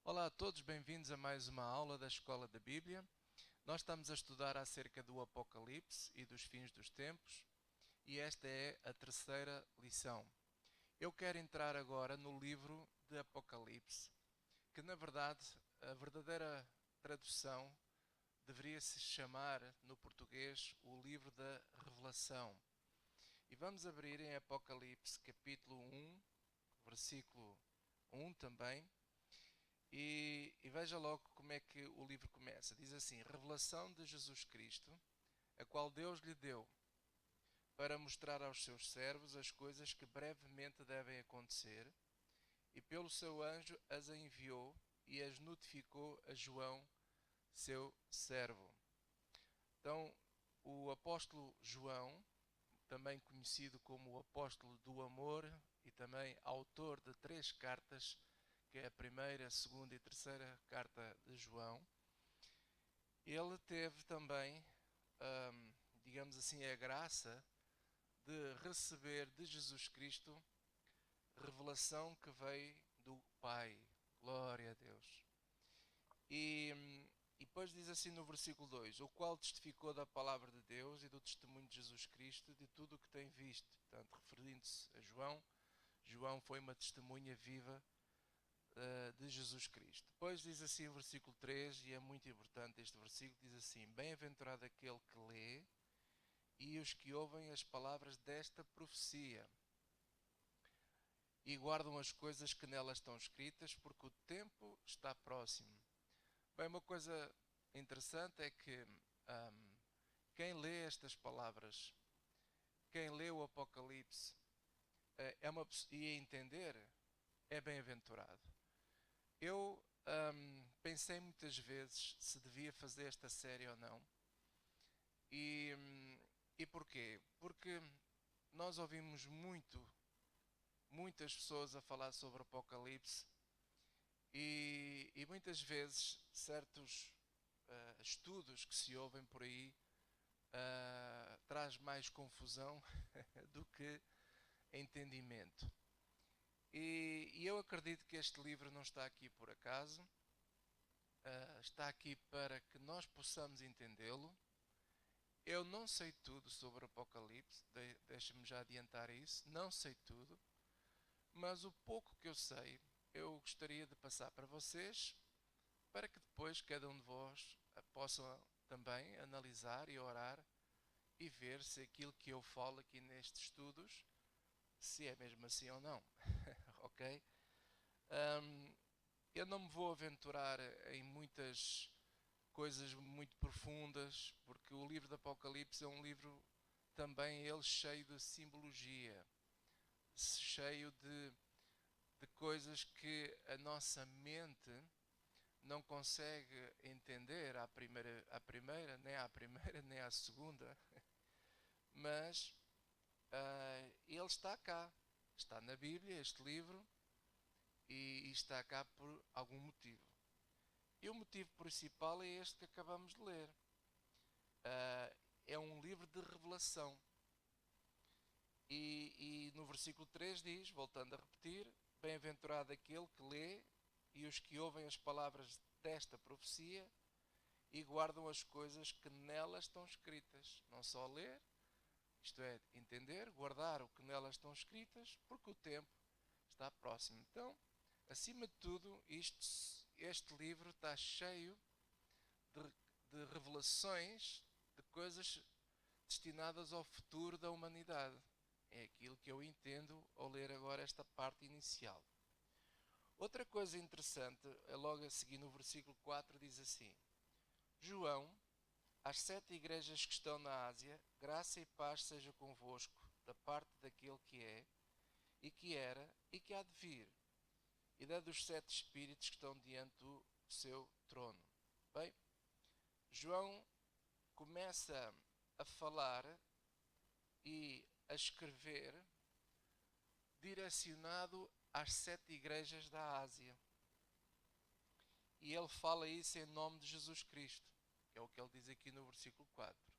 Olá a todos, bem-vindos a mais uma aula da Escola da Bíblia. Nós estamos a estudar acerca do Apocalipse e dos fins dos tempos e esta é a terceira lição. Eu quero entrar agora no livro de Apocalipse, que na verdade a verdadeira tradução deveria se chamar no português o livro da Revelação. E vamos abrir em Apocalipse capítulo 1, versículo 1 também. E veja logo como é que o livro começa. Diz assim: Revelação de Jesus Cristo, a qual Deus lhe deu, para mostrar aos seus servos as coisas que brevemente devem acontecer, e pelo seu anjo as enviou e as notificou a João, seu servo. Então, o apóstolo João, também conhecido como o apóstolo do amor e também autor de 3 cartas, que é a primeira, a segunda e terceira carta de João, ele teve também, digamos assim, a graça de receber de Jesus Cristo revelação que veio do Pai. Glória a Deus. E depois diz assim no versículo 2: o qual testificou da palavra de Deus e do testemunho de Jesus Cristo, de tudo o que tem visto. Portanto, referindo-se a João, João foi uma testemunha viva de Jesus Cristo. Depois diz assim o versículo 3, e é muito importante este versículo, diz assim: bem-aventurado aquele que lê e os que ouvem as palavras desta profecia e guardam as coisas que nelas estão escritas, porque o tempo está próximo. Bem, uma coisa interessante é que quem lê estas palavras, quem lê o Apocalipse, e a entender, é bem-aventurado. Eu pensei muitas vezes se devia fazer esta série ou não. E porquê? Porque nós ouvimos muitas pessoas a falar sobre Apocalipse e muitas vezes certos estudos que se ouvem por aí traz mais confusão do que entendimento. E eu acredito que este livro não está aqui por acaso, está aqui para que nós possamos entendê-lo. Eu não sei tudo sobre o Apocalipse, deixa-me já adiantar isso, não sei tudo, mas o pouco que eu sei, eu gostaria de passar para vocês, para que depois cada um de vós possa também analisar e orar e ver se aquilo que eu falo aqui nestes estudos, se é mesmo assim ou não. Ok? Eu não me vou aventurar em muitas coisas muito profundas, porque o livro do Apocalipse é um livro também ele cheio de simbologia, cheio de coisas que a nossa mente não consegue entender nem à primeira, nem à segunda, mas ele está cá, está na Bíblia, este livro, e está cá por algum motivo. E o motivo principal é este que acabamos de ler. É um livro de revelação. E no versículo 3 diz, voltando a repetir: bem-aventurado aquele que lê e os que ouvem as palavras desta profecia e guardam as coisas que nelas estão escritas. Não só ler, isto é, entender, guardar o que nelas estão escritas, porque o tempo está próximo. Então, acima de tudo, este livro está cheio de, de revelações, de coisas destinadas ao futuro da humanidade. É aquilo que eu entendo ao ler agora esta parte inicial. Outra coisa interessante, é logo a seguir no versículo 4, diz assim: João, às 7 igrejas que estão na Ásia, graça e paz seja convosco, da parte daquele que é, e que era, e que há de vir, e da dos 7 espíritos que estão diante do seu trono. Bem, João começa a falar e a escrever direcionado às 7 igrejas da Ásia. E ele fala isso em nome de Jesus Cristo, que é o que ele diz aqui no versículo 4.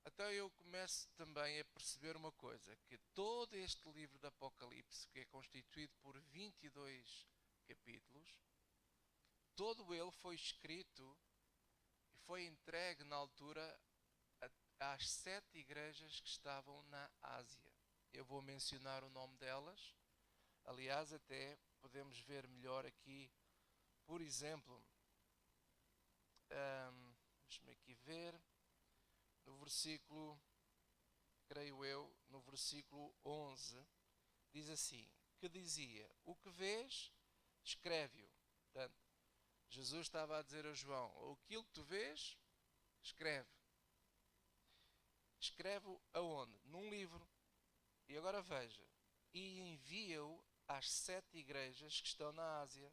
Então eu começo também a perceber uma coisa, que todo este livro do Apocalipse, que é constituído por 22 capítulos, todo ele foi escrito e foi entregue na altura às 7 igrejas que estavam na Ásia. Eu vou mencionar o nome delas. Aliás, até podemos ver melhor aqui, por exemplo, deixa-me aqui ver, no versículo, creio eu, no versículo 11, diz assim, que dizia, o que vês, escreve-o. Portanto, Jesus estava a dizer a João, aquilo que tu vês, escreve. Escreve-o aonde? Num livro. E agora veja, e envia-o às 7 igrejas que estão na Ásia.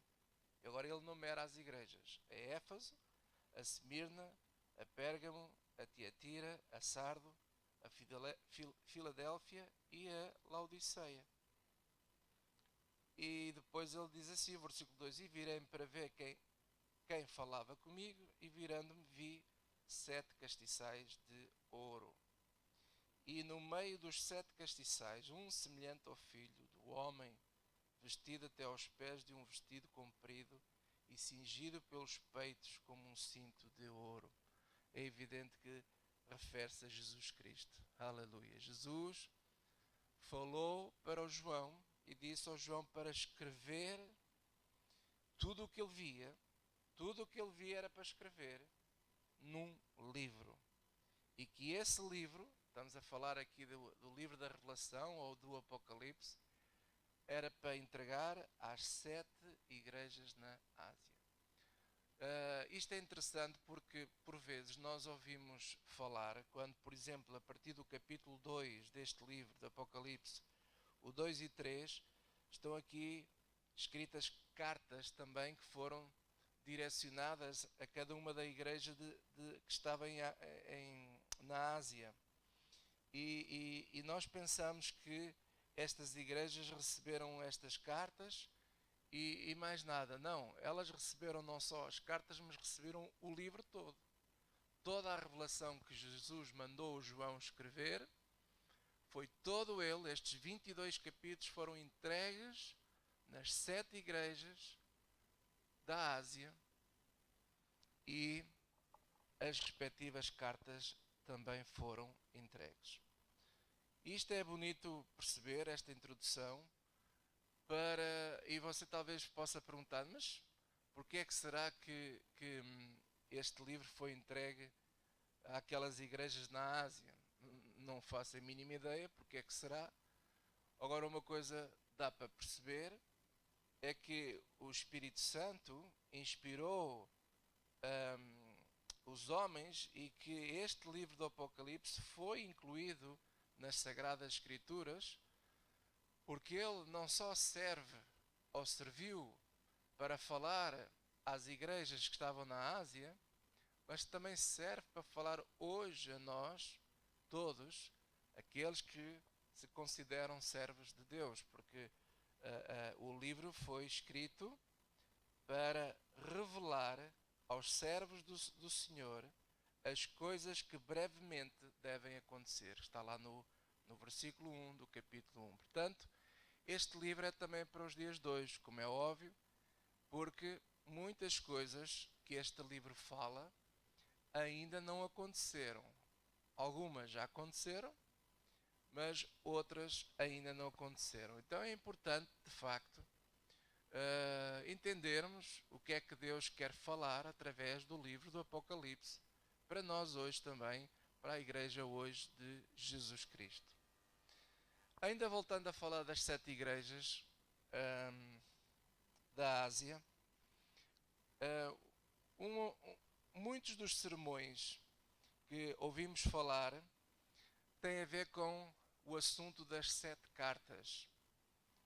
E agora ele numera as igrejas. A Éfeso, a Esmirna, a Pérgamo, a Tiatira, a Sardo, a Filadélfia e a Laodiceia. E depois ele diz assim, versículo 2, e virei-me para ver quem falava comigo, e virando-me vi 7 castiçais de ouro. E no meio dos 7 castiçais, um semelhante ao filho do homem, vestido até aos pés de um vestido comprido e cingido pelos peitos como um cinto de ouro. É evidente que refere-se a Jesus Cristo. Aleluia. Jesus falou para o João e disse ao João para escrever tudo o que ele via. Tudo o que ele via era para escrever num livro. E que esse livro, estamos a falar aqui do livro da Revelação ou do Apocalipse, era para entregar às 7 igrejas na Ásia. Isto é interessante porque, por vezes, nós ouvimos falar, quando, por exemplo, a partir do capítulo 2 deste livro do Apocalipse, o 2 e 3, estão aqui escritas cartas também que foram direcionadas a cada uma da igreja que estava na Ásia. E nós pensamos que estas igrejas receberam estas cartas e mais nada. Não, elas receberam não só as cartas, mas receberam o livro todo. Toda a revelação que Jesus mandou João escrever, foi todo ele, estes 22 capítulos foram entregues nas 7 igrejas da Ásia e as respectivas cartas também foram entregues. Isto é bonito perceber, esta introdução, e você talvez possa perguntar, mas porquê é que será que este livro foi entregue àquelas igrejas na Ásia? Não faço a mínima ideia porque é que será. Agora, uma coisa dá para perceber é que o Espírito Santo inspirou os homens e que este livro do Apocalipse foi incluído nas Sagradas Escrituras, porque ele não só serve ou serviu para falar às igrejas que estavam na Ásia, mas também serve para falar hoje a nós, todos, aqueles que se consideram servos de Deus, porque o livro foi escrito para revelar aos servos do Senhor as coisas que brevemente devem acontecer. Está lá no versículo 1 do capítulo 1. Portanto, este livro é também para os dias de hoje, como é óbvio, porque muitas coisas que este livro fala ainda não aconteceram. Algumas já aconteceram, mas outras ainda não aconteceram. Então é importante, de facto, entendermos o que é que Deus quer falar através do livro do Apocalipse, para nós hoje também, para a igreja hoje de Jesus Cristo. Ainda voltando a falar das 7 igrejas da Ásia, muitos dos sermões que ouvimos falar têm a ver com o assunto das 7 cartas.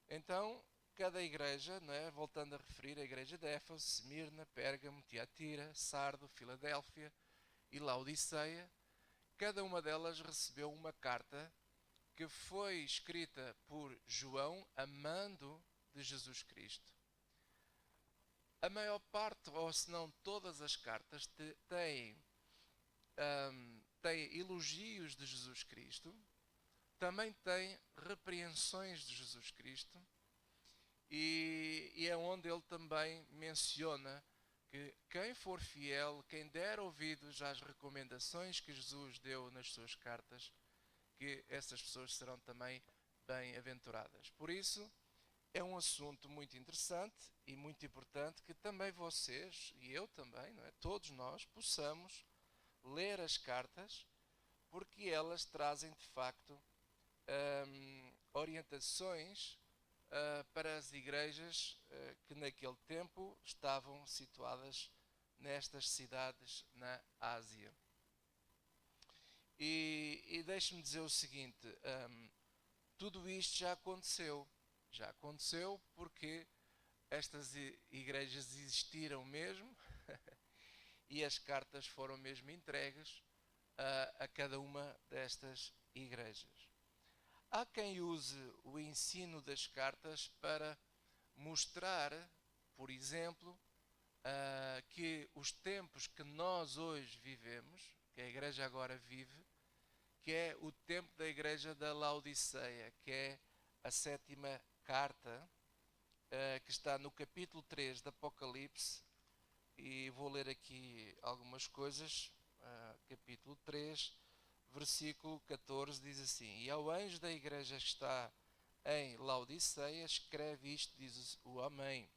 Então, cada igreja, não é? Voltando a referir a igreja de Éfeso, Esmirna, Pérgamo, Tiatira, Sardo, Filadélfia e Laodiceia, cada uma delas recebeu uma carta que foi escrita por João a mando de Jesus Cristo. A maior parte, ou se não todas as cartas, têm elogios de Jesus Cristo, também têm repreensões de Jesus Cristo, e é onde ele também menciona que quem for fiel, quem der ouvidos às recomendações que Jesus deu nas suas cartas, que essas pessoas serão também bem-aventuradas. Por isso, é um assunto muito interessante e muito importante que também vocês, e eu também, não é? Todos nós, possamos ler as cartas, porque elas trazem, de facto, orientações para as igrejas que naquele tempo estavam situadas nestas cidades na Ásia. E deixe-me dizer o seguinte, tudo isto já aconteceu. Já aconteceu porque estas igrejas existiram mesmo e as cartas foram mesmo entregues a cada uma destas igrejas. Há quem use o ensino das cartas para mostrar, por exemplo, que os tempos que nós hoje vivemos, que a igreja agora vive, que é o tempo da igreja da Laodiceia, que é a 7ª carta, que está no capítulo 3 do Apocalipse, e vou ler aqui algumas coisas. Capítulo 3, versículo 14, diz assim: E ao anjo da igreja que está em Laodiceia, escreve isto, diz o Amém,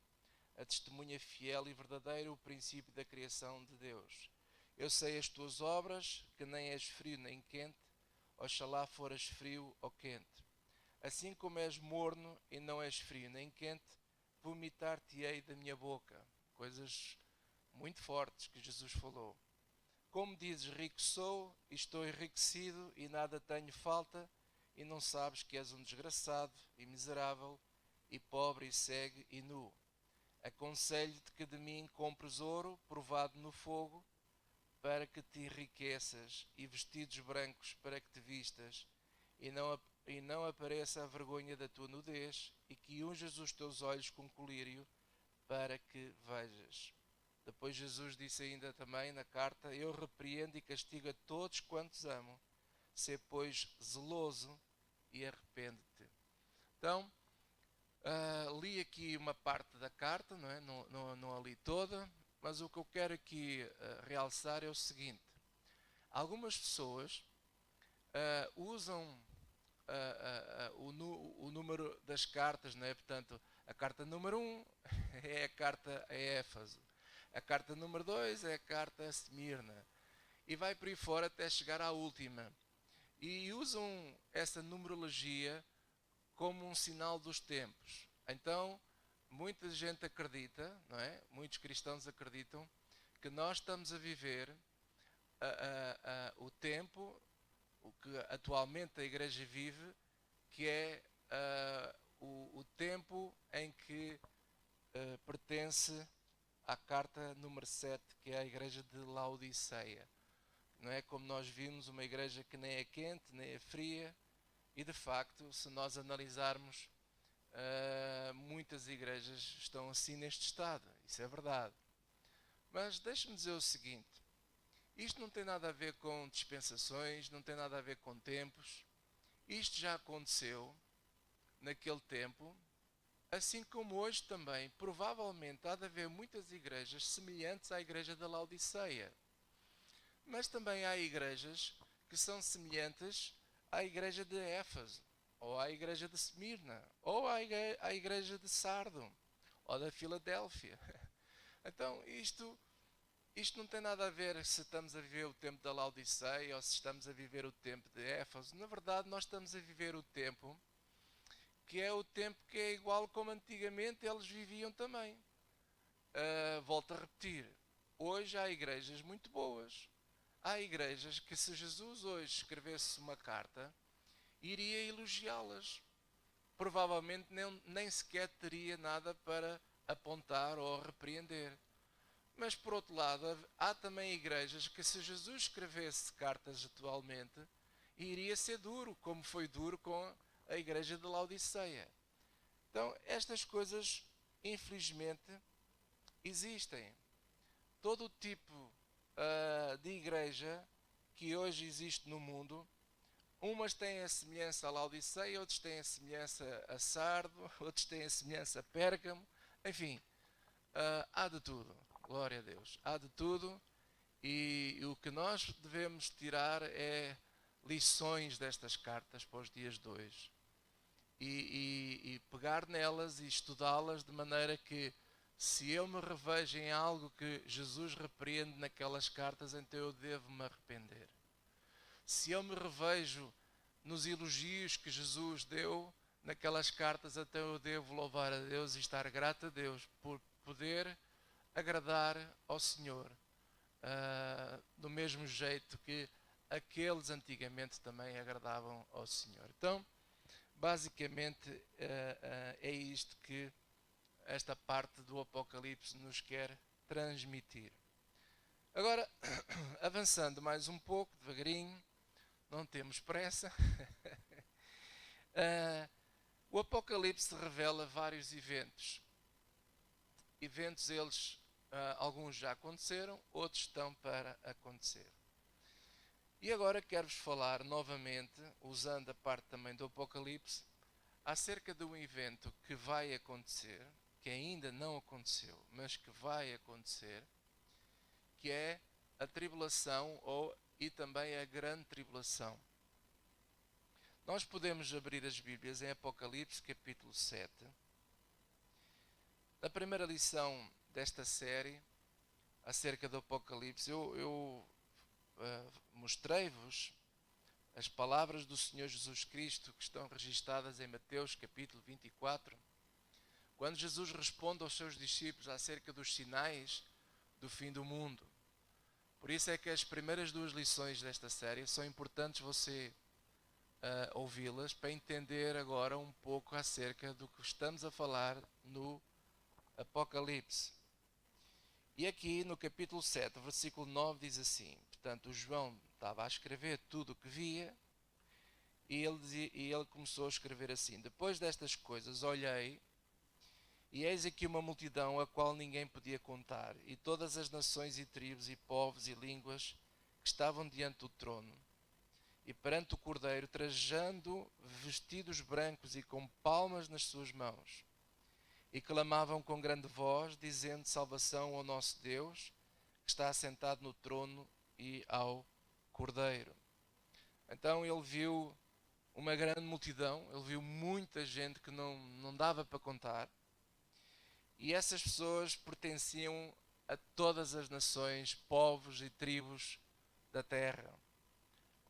a testemunha fiel e verdadeira, o princípio da criação de Deus. Eu sei as tuas obras, que nem és frio nem quente, oxalá foras frio ou quente. Assim como és morno e não és frio nem quente, vomitar-te-ei da minha boca. Coisas muito fortes que Jesus falou. Como dizes, rico sou, e estou enriquecido, e nada tenho falta, e não sabes que és um desgraçado, e miserável, e pobre, e cego, e nu. Aconselho-te que de mim compres ouro, provado no fogo, para que te enriqueças, e vestidos brancos para que te vistas, e não apareça a vergonha da tua nudez, e que unjas os teus olhos com colírio, para que vejas. Depois Jesus disse ainda também na carta: Eu repreendo e castigo a todos quantos amo. Sê, pois, zeloso e arrepende-te. Então, li aqui uma parte da carta, não é? Não a li toda, mas o que eu quero aqui realçar é o seguinte. Algumas pessoas usam o número das cartas, não é? Portanto, a carta número 1 é a carta a Éfeso. A carta número 2 é a carta a Esmirna. E vai por aí fora até chegar à última. E usam essa numerologia como um sinal dos tempos. Então, muita gente acredita, não é? Muitos cristãos acreditam que nós estamos a viver o tempo, o que atualmente a igreja vive, que é o tempo em que pertence à carta número 7, que é a igreja de Laodiceia. Não é como nós vimos, uma igreja que nem é quente, nem é fria, e de facto, se nós analisarmos, muitas igrejas estão assim neste estado, isso é verdade. Mas deixe-me dizer o seguinte, isto não tem nada a ver com dispensações, não tem nada a ver com tempos, isto já aconteceu naquele tempo, assim como hoje também, provavelmente há de haver muitas igrejas semelhantes à igreja da Laodiceia. Mas também há igrejas que são semelhantes à igreja de Éfeso, ou à igreja de Esmirna, ou à igreja de Sardo, ou da Filadélfia. Então isto não tem nada a ver se estamos a viver o tempo da Laodiceia ou se estamos a viver o tempo de Éfeso. Na verdade, nós estamos a viver o tempo que é o tempo que é igual como antigamente eles viviam também. Volto a repetir, hoje há igrejas muito boas. Há igrejas que, se Jesus hoje escrevesse uma carta, iria elogiá-las. Provavelmente nem sequer teria nada para apontar ou repreender. Mas, por outro lado, há também igrejas que, se Jesus escrevesse cartas atualmente, iria ser duro, como foi duro com a igreja de Laodiceia. Então, estas coisas, infelizmente, existem. Todo o tipo de igreja que hoje existe no mundo, umas têm a semelhança a Laodiceia, outros têm a semelhança a Sardo, outros têm a semelhança a Pérgamo, enfim, há de tudo. Glória a Deus. Há de tudo e o que nós devemos tirar é lições destas cartas para os dias de hoje. E pegar nelas e estudá-las de maneira que, se eu me revejo em algo que Jesus repreende naquelas cartas, então eu devo me arrepender. Se eu me revejo nos elogios que Jesus deu naquelas cartas, então eu devo louvar a Deus e estar grato a Deus por poder agradar ao Senhor, do mesmo jeito que aqueles antigamente também agradavam ao Senhor. Então, basicamente, é isto que esta parte do Apocalipse nos quer transmitir. Agora, avançando mais um pouco, devagarinho, não temos pressa. O Apocalipse revela vários eventos. Eventos eles, alguns já aconteceram, outros estão para acontecer. E agora quero-vos falar novamente, usando a parte também do Apocalipse, acerca de um evento que vai acontecer, que ainda não aconteceu, mas que vai acontecer, que é a tribulação e também a grande tribulação. Nós podemos abrir as Bíblias em Apocalipse capítulo 7. Na primeira lição desta série, acerca do Apocalipse, eu mostrei-vos as palavras do Senhor Jesus Cristo que estão registadas em Mateus capítulo 24, quando Jesus responde aos seus discípulos acerca dos sinais do fim do mundo. Por isso é que as primeiras duas lições desta série são importantes você ouvi-las para entender agora um pouco acerca do que estamos a falar no Apocalipse. E aqui no capítulo 7, versículo 9 diz assim, portanto o João estava a escrever tudo o que via e ele começou a escrever assim: depois destas coisas olhei e eis aqui uma multidão a qual ninguém podia contar, e todas as nações e tribos e povos e línguas que estavam diante do trono e perante o Cordeiro, trajando vestidos brancos e com palmas nas suas mãos, e clamavam com grande voz, dizendo: salvação ao nosso Deus, que está assentado no trono, e ao Cordeiro. Então ele viu uma grande multidão, ele viu muita gente que não dava para contar, e essas pessoas pertenciam a todas as nações, povos e tribos da terra,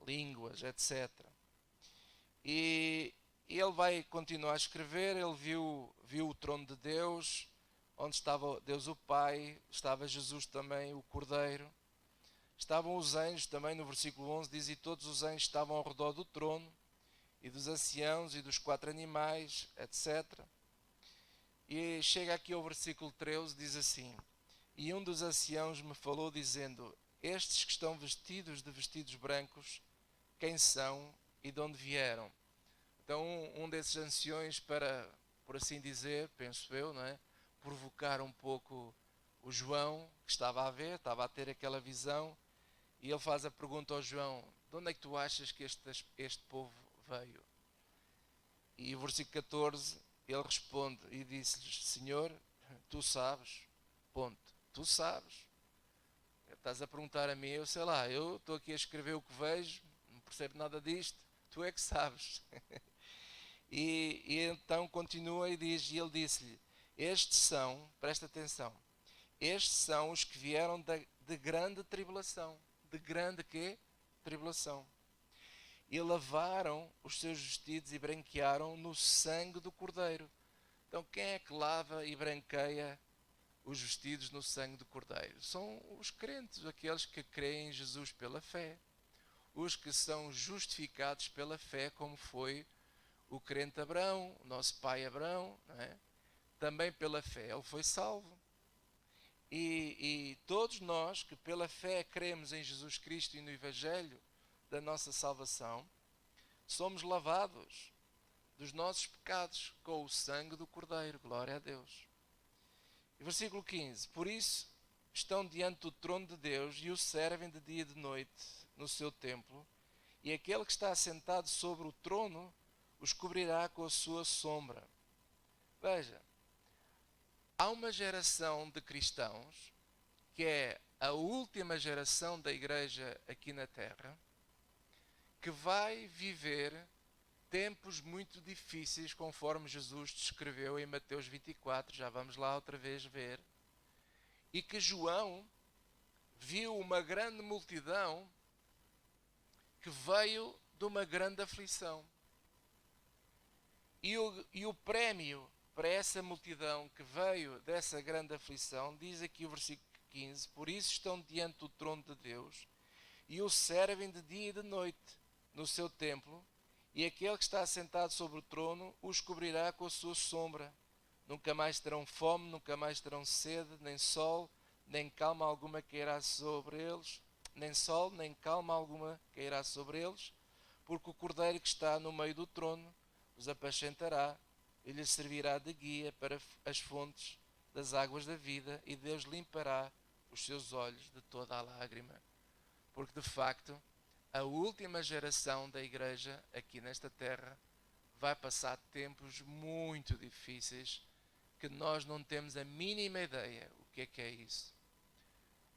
línguas, etc. E ele vai continuar a escrever. Ele viu o trono de Deus, onde estava Deus o Pai, estava Jesus também, o Cordeiro. Estavam os anjos também, no versículo 11 diz: e todos os anjos estavam ao redor do trono, e dos anciãos, e dos 4 animais, etc. E chega aqui ao versículo 13, diz assim: e um dos anciãos me falou, dizendo: estes que estão vestidos de vestidos brancos, quem são e de onde vieram? Então um desses anciões, para, por assim dizer, penso eu, não é, provocar um pouco o João, que estava a ver, estava a ter aquela visão, e ele faz a pergunta ao João: de onde é que tu achas que este povo veio? E o versículo 14, ele responde e disse-lhes: Senhor, tu sabes, ponto, tu sabes. Estás a perguntar a mim, eu sei lá, eu estou aqui a escrever o que vejo, não percebo nada disto, tu é que sabes. E então continua e diz, e ele disse-lhe: estes são, presta atenção, estes são os que vieram de grande tribulação. De grande quê? Tribulação. E lavaram os seus vestidos e branquearam no sangue do Cordeiro. Então quem é que lava e branqueia os vestidos no sangue do Cordeiro? São os crentes, aqueles que creem em Jesus pela fé. Os que são justificados pela fé, como foi o crente Abraão, o nosso pai Abraão, não é? Também pela fé ele foi salvo. E todos nós que pela fé cremos em Jesus Cristo e no Evangelho da nossa salvação, somos lavados dos nossos pecados com o sangue do Cordeiro. Glória a Deus. E versículo 15: por isso estão diante do trono de Deus e o servem de dia e de noite no seu templo, e aquele que está assentado sobre o trono os cobrirá com a sua sombra. Veja, há uma geração de cristãos que é a última geração da igreja aqui na Terra, que vai viver tempos muito difíceis, conforme Jesus descreveu em Mateus 24, já vamos lá outra vez ver, e que João viu uma grande multidão que veio de uma grande aflição. E o prémio para essa multidão que veio dessa grande aflição, diz aqui o versículo 15, por isso estão diante do trono de Deus e o servem de dia e de noite no seu templo, e aquele que está assentado sobre o trono os cobrirá com a sua sombra. Nunca mais terão fome, nunca mais terão sede, nem sol, nem calma alguma cairá sobre eles, nem sol, nem calma alguma cairá sobre eles, porque o Cordeiro que está no meio do trono os apacentará e lhes servirá de guia para as fontes das águas da vida, e Deus limpará os seus olhos de toda a lágrima. Porque de facto, a última geração da igreja aqui nesta terra vai passar tempos muito difíceis que nós não temos a mínima ideia o que é isso.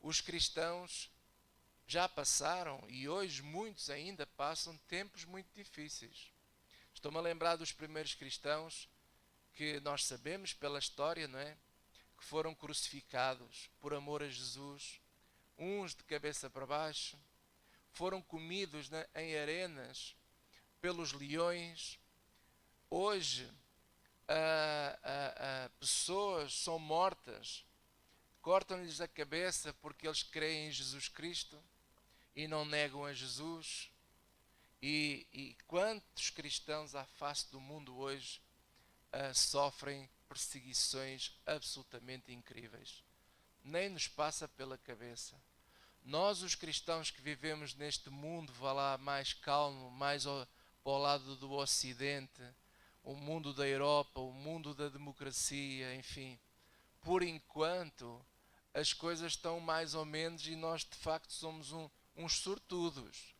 Os cristãos já passaram e hoje muitos ainda passam tempos muito difíceis. Estou-me a lembrar dos primeiros cristãos que nós sabemos pela história, não é? Que foram crucificados por amor a Jesus, uns de cabeça para baixo, foram comidos em arenas pelos leões. Hoje, pessoas são mortas, cortam-lhes a cabeça porque eles creem em Jesus Cristo e não negam a Jesus. E quantos cristãos à face do mundo hoje sofrem perseguições absolutamente incríveis? Nem nos passa pela cabeça. Nós, os cristãos que vivemos neste mundo, vá lá, mais calmo, mais para o lado do Ocidente, o mundo da Europa, o mundo da democracia, enfim, por enquanto as coisas estão mais ou menos e nós de facto somos uns sortudos.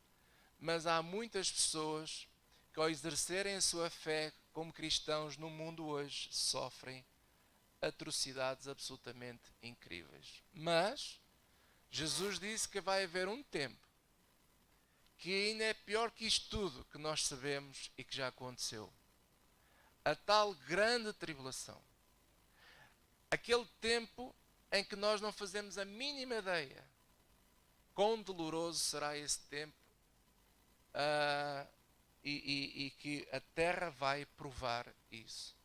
Mas há muitas pessoas que, ao exercerem a sua fé como cristãos no mundo hoje, sofrem atrocidades absolutamente incríveis. Mas Jesus disse que vai haver um tempo que ainda é pior que isto tudo que nós sabemos e que já aconteceu. A tal grande tribulação. Aquele tempo em que nós não fazemos a mínima ideia quão doloroso será esse tempo, e que a terra vai provar isso.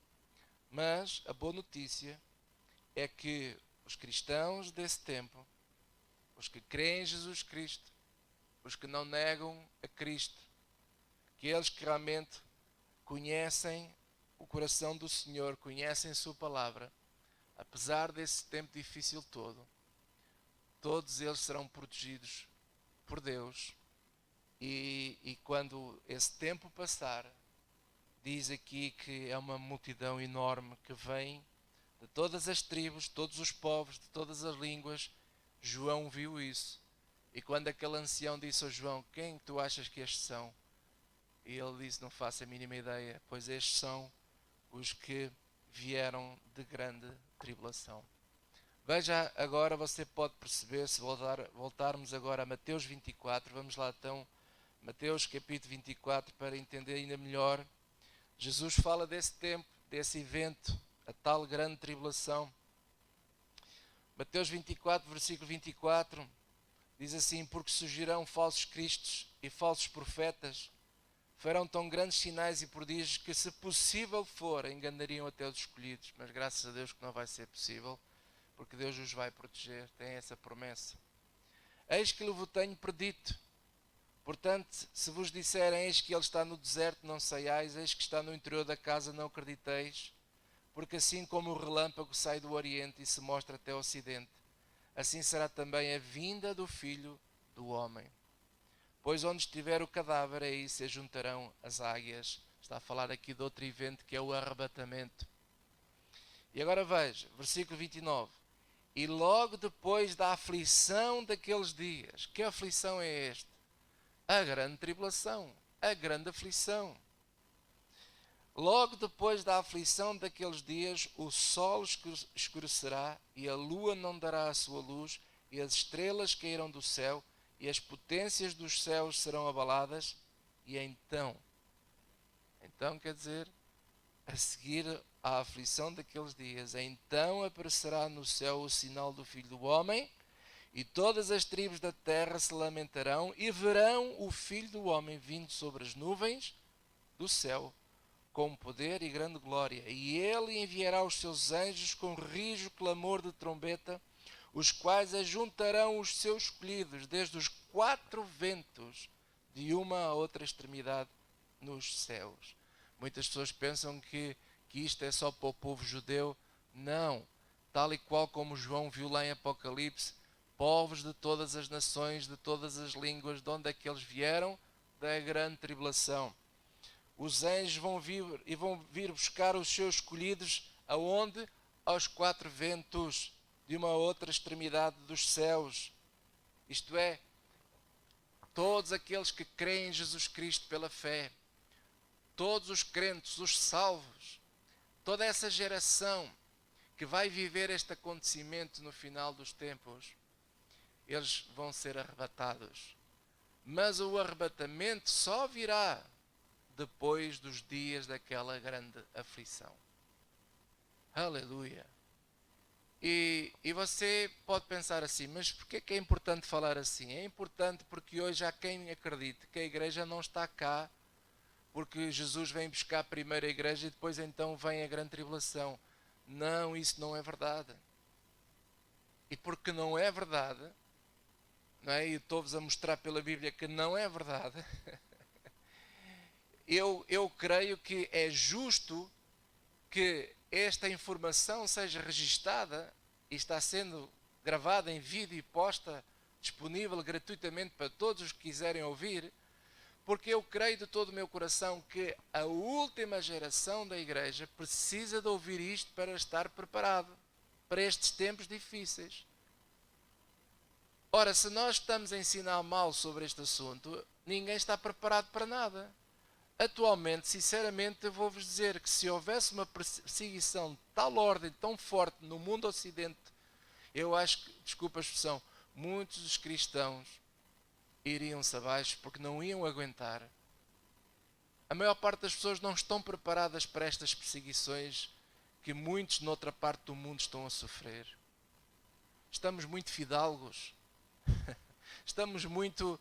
Mas a boa notícia é que os cristãos desse tempo, os que creem em Jesus Cristo, os que não negam a Cristo, aqueles que realmente conhecem o coração do Senhor, conhecem a sua palavra, apesar desse tempo difícil todo, todos eles serão protegidos por Deus. E quando esse tempo passar, diz aqui que é uma multidão enorme que vem de todas as tribos, todos os povos, de todas as línguas. João viu isso. E quando aquele ancião disse a João, quem tu achas que estes são? E ele disse, não faço a mínima ideia, pois estes são os que vieram de grande tribulação. Veja agora, você pode perceber, se voltarmos agora a Mateus 24, vamos lá então, Mateus capítulo 24, para entender ainda melhor. Jesus fala desse tempo, desse evento, a tal grande tribulação. Mateus 24, versículo 24, diz assim, porque surgirão falsos cristos e falsos profetas, farão tão grandes sinais e prodígios que, se possível for, enganariam até os escolhidos. Mas graças a Deus que não vai ser possível, porque Deus os vai proteger, tem essa promessa. Eis que lhe tenho predito. Portanto, se vos disserem, eis que ele está no deserto, não saiais, eis que está no interior da casa, não acrediteis, porque assim como o relâmpago sai do oriente e se mostra até o ocidente, assim será também a vinda do Filho do Homem. Pois onde estiver o cadáver, aí se juntarão as águias. Está a falar aqui de outro evento que é o arrebatamento. E agora veja, versículo 29. E logo depois da aflição daqueles dias, que aflição é esta? A grande tribulação, a grande aflição. Logo depois da aflição daqueles dias, o sol escurecerá e a lua não dará a sua luz e as estrelas cairão do céu, e as potências dos céus serão abaladas, e então quer dizer, a seguir à aflição daqueles dias, então aparecerá no céu o sinal do Filho do Homem, e todas as tribos da terra se lamentarão, e verão o Filho do Homem vindo sobre as nuvens do céu, com poder e grande glória. E ele enviará os seus anjos com rijo clamor de trombeta, os quais ajuntarão os seus escolhidos desde os quatro ventos, de uma a outra extremidade nos céus. Muitas pessoas pensam que isto é só para o povo judeu. Não. Tal e qual como João viu lá em Apocalipse, povos de todas as nações, de todas as línguas, de onde é que eles vieram? Da grande tribulação. Os anjos vão vir buscar os seus escolhidos aonde? Aos quatro ventos, de uma outra extremidade dos céus. Isto é, todos aqueles que creem em Jesus Cristo pela fé, todos os crentes, os salvos, toda essa geração que vai viver este acontecimento no final dos tempos, eles vão ser arrebatados. Mas o arrebatamento só virá depois dos dias daquela grande aflição. Aleluia! E você pode pensar assim, mas porquê que é importante falar assim? É importante porque hoje há quem acredite que a igreja não está cá porque Jesus vem buscar primeiro a igreja e depois então vem a grande tribulação. Não, isso não é verdade. E porque não é verdade, não é? E estou-vos a mostrar pela Bíblia que não é verdade, eu creio que é justo que esta informação seja registada e está sendo gravada em vídeo e posta disponível gratuitamente para todos os que quiserem ouvir, porque eu creio de todo o meu coração que a última geração da igreja precisa de ouvir isto para estar preparado para estes tempos difíceis. Ora, se nós estamos a ensinar mal sobre este assunto, ninguém está preparado para nada. Atualmente, sinceramente, eu vou-vos dizer que se houvesse uma perseguição de tal ordem, tão forte no mundo ocidente, eu acho que, desculpa a expressão, muitos dos cristãos iriam-se abaixo porque não iam aguentar. A maior parte das pessoas não estão preparadas para estas perseguições que muitos noutra parte do mundo estão a sofrer. Estamos muito fidalgos. Estamos muito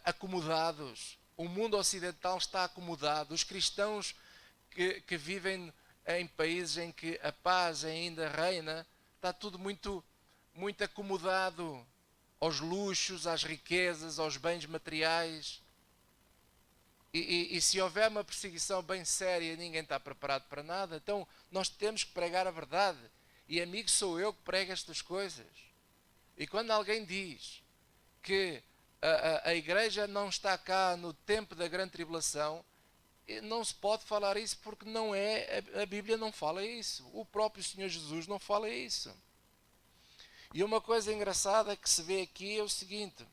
acomodados. O mundo ocidental está acomodado. Os cristãos que vivem em países em que a paz ainda reina, está tudo muito, muito acomodado aos luxos, às riquezas, aos bens materiais. E se houver uma perseguição bem séria, ninguém está preparado para nada. Então nós temos que pregar a verdade. E amigo, sou eu que prego estas coisas. E quando alguém diz que a igreja não está cá no tempo da grande tribulação, não se pode falar isso porque não é, a Bíblia não fala isso. O próprio Senhor Jesus não fala isso. E uma coisa engraçada que se vê aqui é o seguinte,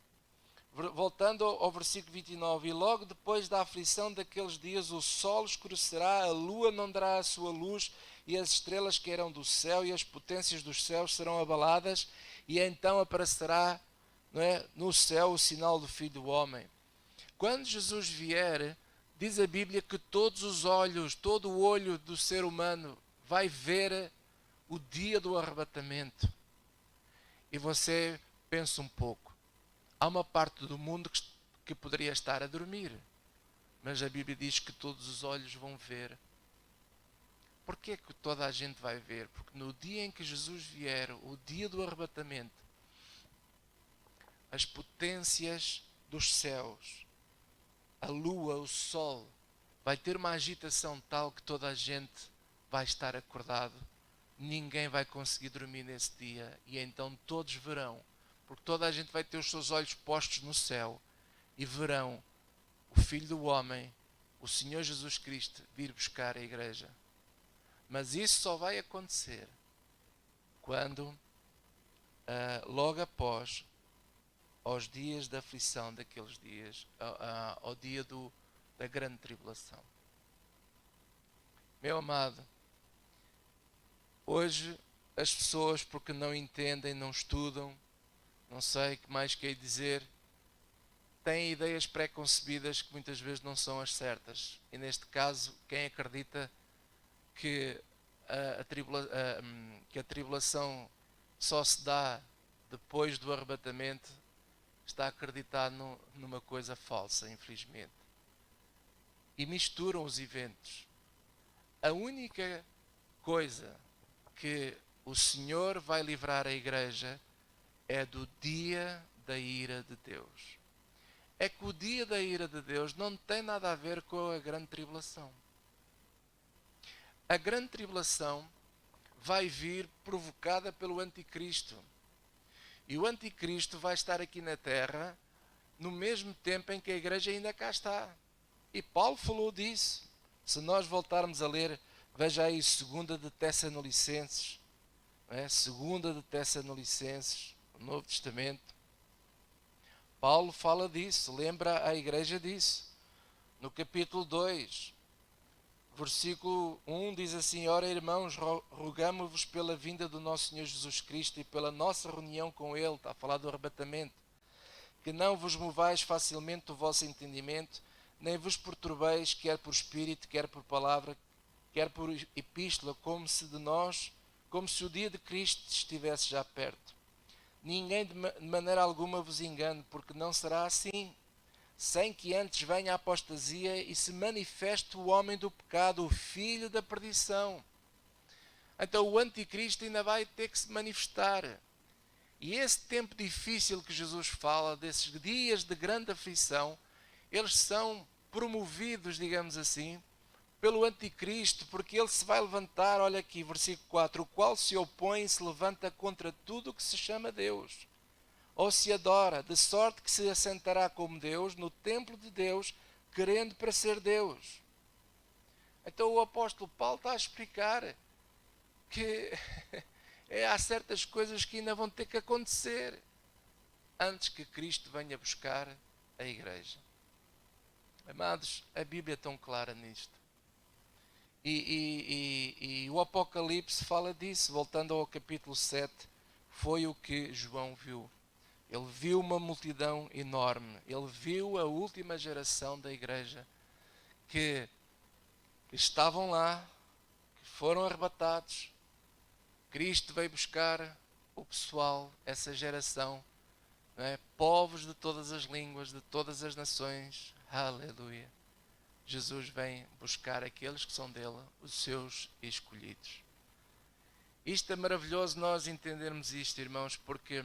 voltando ao versículo 29, e logo depois da aflição daqueles dias o sol escurecerá, a lua não dará a sua luz, e as estrelas cairão do céu, e as potências dos céus serão abaladas, e então aparecerá, não é, no céu o sinal do Filho do Homem. Quando Jesus vier, diz a Bíblia que todos os olhos, todo o olho do ser humano vai ver o dia do arrebatamento. E você pensa um pouco. Há uma parte do mundo que poderia estar a dormir. Mas a Bíblia diz que todos os olhos vão ver. Porquê que toda a gente vai ver? Porque no dia em que Jesus vier, o dia do arrebatamento, as potências dos céus, a lua, o sol, vai ter uma agitação tal que toda a gente vai estar acordado. Ninguém vai conseguir dormir nesse dia. E então todos verão. Porque toda a gente vai ter os seus olhos postos no céu. E verão o Filho do Homem, o Senhor Jesus Cristo, vir buscar a igreja. Mas isso só vai acontecer quando, logo após, aos dias da aflição daqueles dias, ao dia da grande tribulação. Meu amado, hoje as pessoas, porque não entendem, não estudam, não sei o que mais quer dizer, têm ideias pré-concebidas que muitas vezes não são as certas. E neste caso, quem acredita que que a tribulação só se dá depois do arrebatamento, está a acreditar numa coisa falsa, infelizmente. E misturam os eventos. A única coisa que o Senhor vai livrar a igreja é do dia da ira de Deus. É que o dia da ira de Deus não tem nada a ver com a grande tribulação. A grande tribulação vai vir provocada pelo anticristo. E o anticristo vai estar aqui na terra no mesmo tempo em que a igreja ainda cá está. E Paulo falou disso. Se nós voltarmos a ler, veja aí 2 de Tessalonicenses, 2 de Tessalonicenses, o Novo Testamento. Paulo fala disso, lembra a igreja disso. No capítulo 2, versículo 1 diz assim: Ora, irmãos, rogamo-vos pela vinda do nosso Senhor Jesus Cristo e pela nossa reunião com Ele, está a falar do arrebatamento, que não vos movais facilmente do vosso entendimento, nem vos perturbeis, quer por espírito, quer por palavra, quer por epístola, como se o dia de Cristo estivesse já perto. Ninguém de maneira alguma vos engane, porque não será assim, sem que antes venha a apostasia e se manifeste o homem do pecado, o filho da perdição. Então o anticristo ainda vai ter que se manifestar. E esse tempo difícil que Jesus fala, desses dias de grande aflição, eles são promovidos, digamos assim, pelo anticristo, porque ele se vai levantar, olha aqui, versículo 4, o qual se opõe e se levanta contra tudo o que se chama Deus, ou se adora, de sorte que se assentará como Deus no templo de Deus, querendo para ser Deus. Então o apóstolo Paulo está a explicar que há certas coisas que ainda vão ter que acontecer antes que Cristo venha buscar a igreja. Amados, a Bíblia é tão clara nisto. E o Apocalipse fala disso, voltando ao capítulo 7, foi o que João viu. Ele viu uma multidão enorme, ele viu a última geração da igreja, que estavam lá, que foram arrebatados. Cristo veio buscar o pessoal, essa geração, não é? Povos de todas as línguas, de todas as nações, aleluia. Jesus vem buscar aqueles que são dele, os seus escolhidos. Isto é maravilhoso nós entendermos isto, irmãos, porque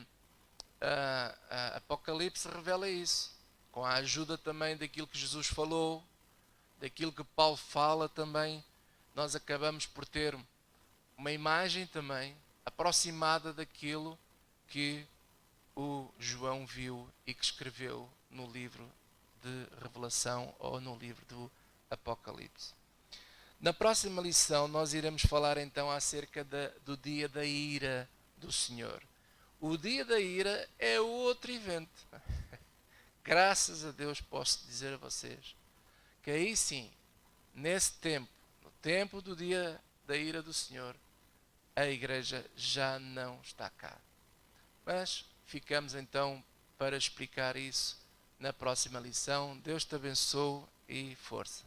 Apocalipse revela isso, com a ajuda também daquilo que Jesus falou, daquilo que Paulo fala também, nós acabamos por ter uma imagem também aproximada daquilo que o João viu e que escreveu no livro de Revelação ou no livro do Apocalipse. Na próxima lição nós iremos falar então acerca do dia da ira do Senhor. O dia da ira é outro evento. Graças a Deus posso dizer a vocês que aí sim, nesse tempo, no tempo do dia da ira do Senhor, a igreja já não está cá. Mas ficamos então para explicar isso na próxima lição. Deus te abençoe e força.